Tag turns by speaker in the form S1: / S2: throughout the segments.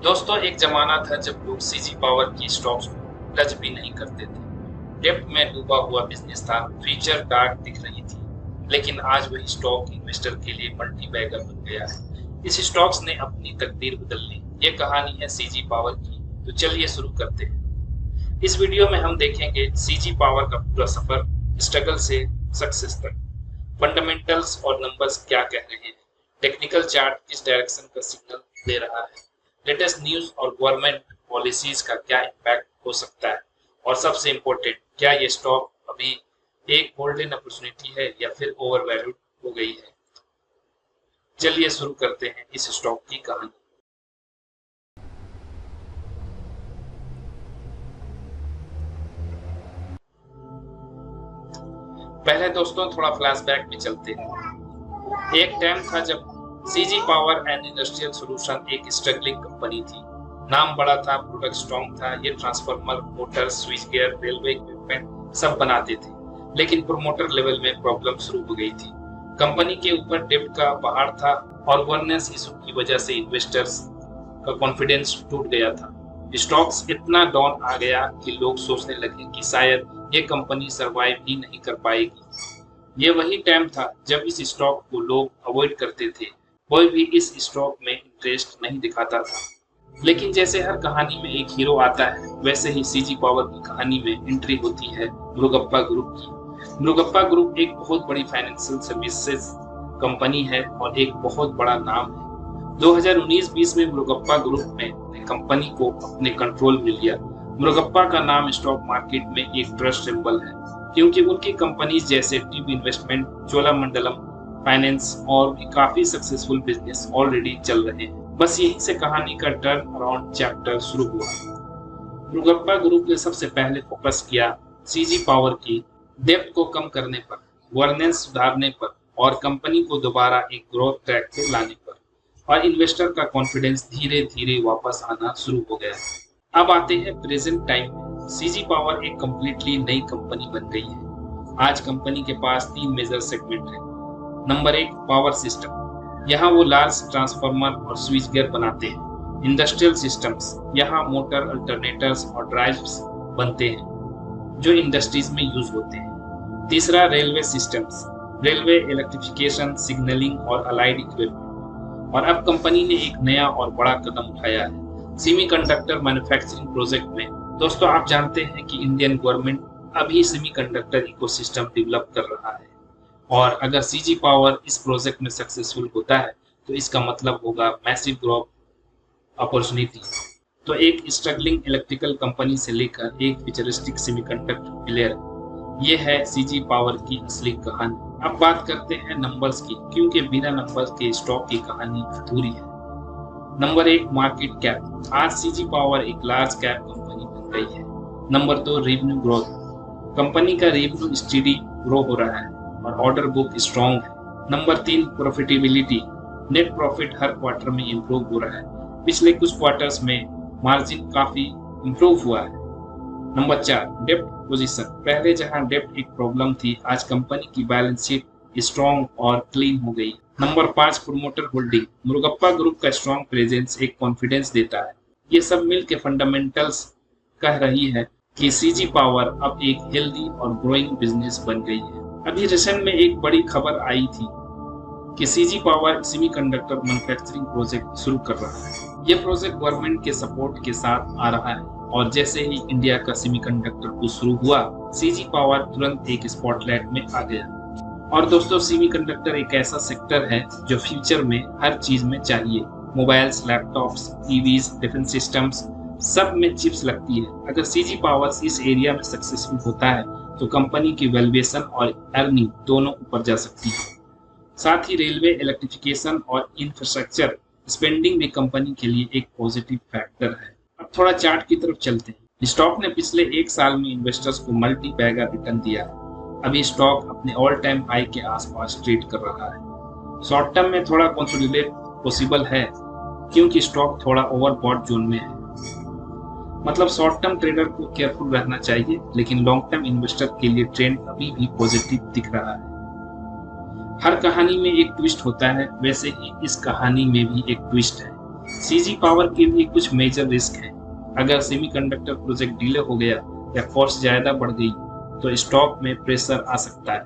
S1: दोस्तों, एक जमाना था जब लोग सीजी पावर की स्टॉक्स को टच भी नहीं करते थे। डेब्ट में डूबा हुआ बिजनेस था, फ्यूचर डार्क दिख रही थी। लेकिन आज वही स्टॉक इन्वेस्टर के लिए मल्टी बैगर बन गया है। इस स्टॉक्स ने अपनी तकदीर बदल ली। ये कहानी है सीजी पावर की। तो चलिए शुरू करते हैं। इस वीडियो में हम देखेंगे सीजी पावर का पूरा सफर, स्ट्रगल से सक्सेस तक। फंडामेंटल्स और नंबर्स क्या कह रहे हैं, टेक्निकल चार्ट किस डायरेक्शन का सिग्नल दे रहा है, लेटेस्ट न्यूज और गवर्नमेंट पॉलिसीज का क्या इम्पैक्ट हो सकता है, और सबसे इम्पोर्टेंट, क्या ये स्टॉक अभी एक गोल्डन अपॉर्चुनिटी है या फिर ओवरवैल्यूड हो गई है। चलिए शुरू करते हैं इस स्टॉक की कहानी। पहले दोस्तों थोड़ा फ्लैशबैक में चलते हैं। एक टाइम था जब CG power and industrial solution एक स्ट्रगलिंग कंपनी थी। नाम बड़ा था, प्रोडक्ट स्ट्रॉन्ग था। ये transformer, motor, switch gear, railway equipment सब बनाते थे। लेकिन प्रोमोटर लेवल में प्रॉब्लम शुरू हो गई थी। कंपनी के ऊपर डेब्ट का पहाड़ था और गवर्नेंस इशू की वजह से इन्वेस्टर्स का कॉन्फिडेंस टूट गया था। स्टॉक्स इतना डाउन आ गया कि लोग सोचने लगे कि शायद ये कंपनी सरवाइव ही नहीं कर पाएगी। ये वही टाइम था जब इस स्टॉक को लोग अवॉइड करते थे। कोई भी इस स्टॉक में इंटरेस्ट नहीं दिखाता था। लेकिन जैसे हर कहानी में एक हीरो आता है, वैसे ही सीजी पावर की कहानी में एंट्री होती है मुरुगप्पा ग्रुप की। मुरुगप्पा ग्रुप एक बहुत बड़ी फाइनेंशियल सर्विसेज कंपनी है और एक बहुत बड़ा नाम है। 2019-20 में मुरुगप्पा ग्रुप ने कंपनी को अपने कंट्रोल में लिया। मुरुगप्पा का नाम स्टॉक मार्केट में एक ट्रस्ट सिंबल है, क्योंकि उनकी कंपनीज जैसे टीम इन्वेस्टमेंट, चोलामंडलम फाइनेंस और भी काफी सक्सेसफुल बिजनेस ऑलरेडी चल रहे हैं। बस यहीं से कहानी का टर्न अराउंड चैप्टर शुरू हुआ। मुरुगप्पा ग्रुप ने सबसे पहले फोकस किया सीजी पावर की डेब्ट को कम करने पर, गवर्नेंस सुधारने पर और कंपनी को दोबारा एक ग्रोथ ट्रैक पे लाने पर। और इन्वेस्टर का कॉन्फिडेंस धीरे धीरे वापस आना शुरू हो गया। अब आते हैं प्रेजेंट टाइम में। सीजी पावर एक कंप्लीटली नई कंपनी बन गई है। आज कंपनी के पास 3 मेजर सेगमेंट है। Number 1, power system. यहाँ वो लार्ज ट्रांसफार्मर और स्विच गियर बनाते हैं। इंडस्ट्रियल सिस्टम्स, यहाँ मोटर, अल्टरनेटर्स और ड्राइव्स बनते हैं जो इंडस्ट्रीज में यूज होते हैं। तीसरा, railway systems, railway electrification, signalling और अलाइड इक्विपमेंट। और अब कंपनी ने एक नया और बड़ा कदम उठाया है सेमीकंडक्टर मैन्युफैक्चरिंग प्रोजेक्ट में। दोस्तों, आप जानते हैं कि इंडियन गवर्नमेंट अभी सेमीकंडक्टर इकोसिस्टम डेवलप कर रहा है, और अगर सीजी पावर इस प्रोजेक्ट में सक्सेसफुल होता है तो इसका मतलब होगा मैसिव ग्रोथ अपॉर्चुनिटी। तो एक स्ट्रगलिंग इलेक्ट्रिकल कंपनी से लेकर एक फ्यूचरिस्टिक सेमीकंडक्टर प्लेयर, ये है सीजी पावर की असली कहानी। अब बात करते हैं नंबर्स की, क्योंकि बिना नंबर्स के स्टॉक की कहानी अधूरी है। Number 1, market cap. आज सीजी पावर एक लार्ज कैप कंपनी बन गई है। Number 2, revenue growth. कंपनी का रेवेन्यू स्टेडी ग्रो हो रहा है और ऑर्डर बुक स्ट्रॉन्ग है। Number 3, profitability. नेट प्रॉफिट हर क्वार्टर में इंप्रूव हो रहा है। पिछले कुछ क्वार्टर्स में मार्जिन काफी इंप्रूव हुआ है। नंबर 4, डेब्ट पोजीशन। पहले जहां डेब्ट एक प्रॉब्लम थी, आज कंपनी की बैलेंस शीट स्ट्रॉन्ग और क्लीन हो गई। Number 5, promoter holding. Murugappa group का स्ट्रॉन्ग प्रेजेंस एक कॉन्फिडेंस देता है। ये सब मिलकर फंडामेंटल्स कह रही है कि सीजी पावर अब एक हेल्दी और ग्रोइंग बिजनेस बन गई है। अभी रिसेंट में एक बड़ी खबर आई थी कि CG power semiconductor manufacturing project शुरू कर रहा है। ये प्रोजेक्ट गवर्नमेंट के सपोर्ट के साथ आ रहा है, और जैसे ही इंडिया का सेमीकंडक्टर को शुरू हुआ, सीजी पावर तुरंत एक स्पॉटलाइट में आ गया। और दोस्तों, सेमीकंडक्टर एक ऐसा सेक्टर है जो फ्यूचर में हर चीज में चाहिए। Mobiles, laptops, TVs, defence systems, सब में चिप्स लगती है। अगर सीजी पावर इस एरिया में सक्सेसफुल होता है तो कंपनी की वैल्यूएशन और अर्निंग दोनों ऊपर जा सकती है। साथ ही रेलवे इलेक्ट्रिफिकेशन और इंफ्रास्ट्रक्चर स्पेंडिंग भी कंपनी के लिए एक पॉजिटिव फैक्टर है। अब थोड़ा चार्ट की तरफ चलते हैं। स्टॉक ने पिछले 1 साल में इन्वेस्टर्स को मल्टी बैगर रिटर्न दिया है। अभी स्टॉक अपने ऑल टाइम हाई के आसपास ट्रेड कर रहा है। शॉर्ट टर्म में थोड़ा कंसोलिडेट पॉसिबल है, क्योंकि स्टॉक थोड़ा ओवरबॉट जोन में है। मतलब शॉर्ट टर्म ट्रेडर को केयरफुल रहना चाहिए, लेकिन लॉन्ग टर्म इन्वेस्टर के लिए ट्रेंड अभी भी पॉजिटिव दिख रहा है। हर कहानी में एक ट्विस्ट होता है, वैसे ही इस कहानी में भी एक ट्विस्ट है। सीजी पावर के लिए कुछ मेजर रिस्क है। अगर सेमीकंडक्टर प्रोजेक्ट डिले हो गया या कॉस्ट ज्यादा बढ़ गई तो स्टॉक में प्रेशर आ सकता है।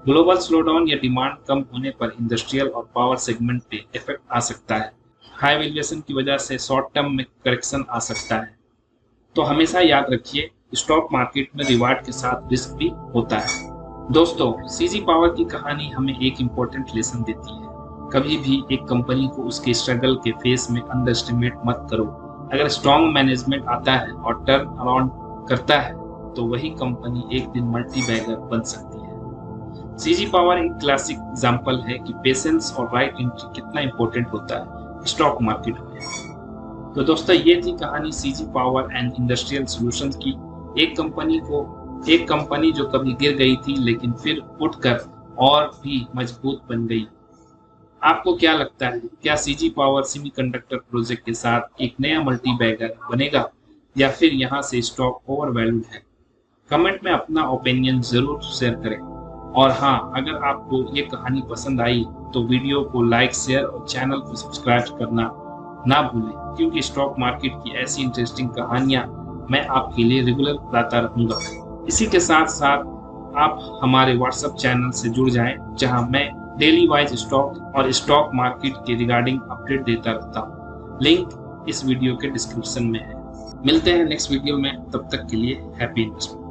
S1: ग्लोबल स्लोडाउन या डिमांड कम होने पर इंडस्ट्रियल और पावर सेगमेंट पे इफेक्ट आ सकता है। हाई वैल्यूएशन की वजह से शॉर्ट टर्म में करेक्शन आ सकता है। तो हमेशा याद रखिए, स्टॉक मार्केट में रिवार्ड के साथ रिस्क भी होता है। दोस्तों, सीजी पावर की कहानी हमें एक इम्पोर्टेंट लेसन देती है। कभी भी एक कंपनी को उसके स्ट्रगल के फेस में अंडर एस्टिमेट मत करो। अगर स्ट्रॉन्ग मैनेजमेंट आता है और टर्न अराउंड करता है तो वही कंपनी एक दिन मल्टी बैगर बन सकती है। सीजी पावर एक क्लासिक एग्जांपल है कि पेशेंस और राइट एंट्री कितना इंपॉर्टेंट होता है स्टॉक मार्केट में। तो दोस्तों, ये थी कहानी CG power and industrial solutions की। एक कंपनी जो कभी गिर गई थी लेकिन फिर उठकर और भी मजबूत बन गई। आपको क्या लगता है, क्या सीजी पावर सेमीकंडक्टर प्रोजेक्ट के साथ एक नया मल्टी बैगर बनेगा या फिर यहाँ से स्टॉक ओवरवैल्यूड है? कमेंट में अपना ओपिनियन जरूर शेयर करें। और हाँ, अगर आपको ये कहानी पसंद आई तो वीडियो को लाइक, शेयर और चैनल को सब्सक्राइब करना ना भूलें, क्योंकि स्टॉक मार्केट की ऐसी इंटरेस्टिंग कहानियां मैं आपके लिए रेगुलर लाता रहूंगा। इसी के साथ साथ आप हमारे व्हाट्सएप चैनल से जुड़ जाएं, जहां मैं डेली वाइज स्टॉक और स्टॉक मार्केट के रिगार्डिंग अपडेट देता रहता हूँ। लिंक इस वीडियो के डिस्क्रिप्शन में है। मिलते हैं नेक्स्ट वीडियो में, तब तक के लिए हैप्पी इन्वेस्टमेंट।